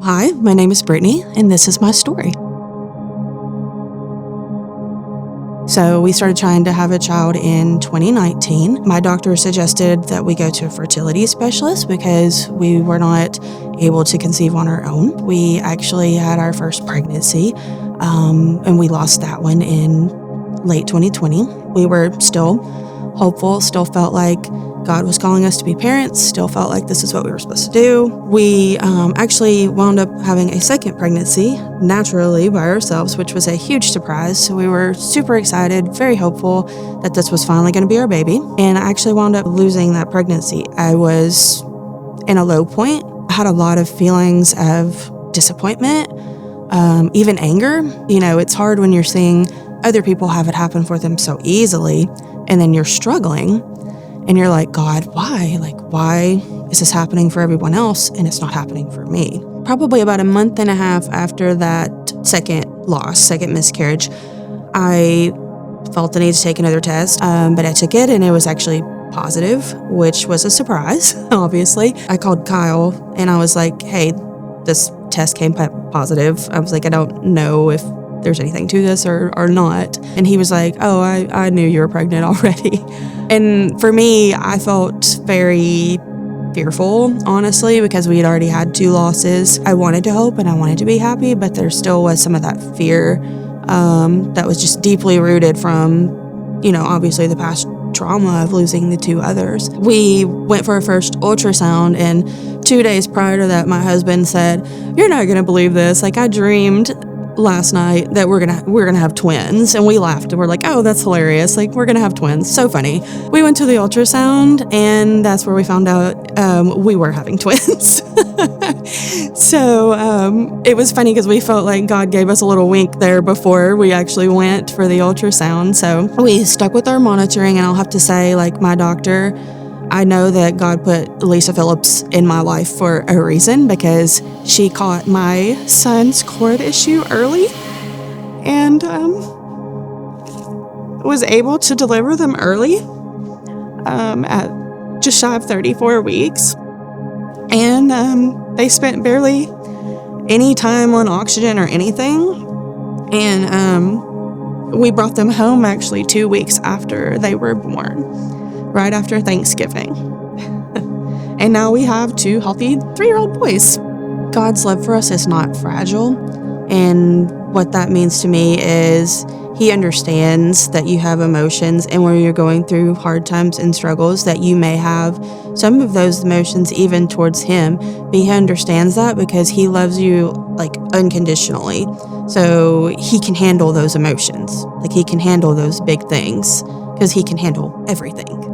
Hi, my name is Brittany, and this is my story. So, we started trying to have a child in 2019. My doctor suggested that we go to a fertility specialist because we were not able to conceive on our own. We actually had our first pregnancy, and we lost that one in late 2020. We were still hopeful, still felt like God was calling us to be parents, still felt like this is what we were supposed to do. We actually wound up having a second pregnancy naturally by ourselves, which was a huge surprise. So we were super excited, very hopeful that this was finally going to be our baby. And I actually wound up losing that pregnancy. I was in a low point. I had a lot of feelings of disappointment, even anger. You know, it's hard when you're seeing other people have it happen for them so easily, and then you're struggling. And you're like, God, why? Like, why is this happening for everyone else and it's not happening for me? Probably about a month and a half after that second miscarriage, I felt the need to take another test. But I took it and it was actually positive, which was a surprise, obviously. I called Kyle and I was like, hey, this test came positive. I was like, I don't know if there's anything to this or not. And he was like, oh, I knew you were pregnant already. And for me, I felt very fearful, honestly, because we had already had 2 losses. I wanted to hope and I wanted to be happy, but there still was some of that fear that was just deeply rooted from, obviously the past trauma of losing the 2 others. We went for our first ultrasound, and 2 days prior to that, my husband said, you're not going to believe this. Like, I dreamed last night that we're gonna have twins, and we laughed and we're like, oh, that's hilarious, like we're gonna have twins, so funny. We went to the ultrasound and that's where we found out we were having twins. So it was funny because we felt like God gave us a little wink there before we actually went for the ultrasound. So we stuck with our monitoring, and I'll have to say, like, my doctor, I know that God put Lisa Phillips in my life for a reason, because she caught my son's cord issue early and was able to deliver them early at just shy of 34 weeks. And they spent barely any time on oxygen or anything. And we brought them home actually 2 weeks after they were born, right after Thanksgiving. And now we have 2 healthy 3-year-old boys. God's love for us is not fragile. And what that means to me is He understands that you have emotions, and when you're going through hard times and struggles, that you may have some of those emotions even towards Him. But He understands that because He loves you like unconditionally. So He can handle those emotions. Like, He can handle those big things because He can handle everything.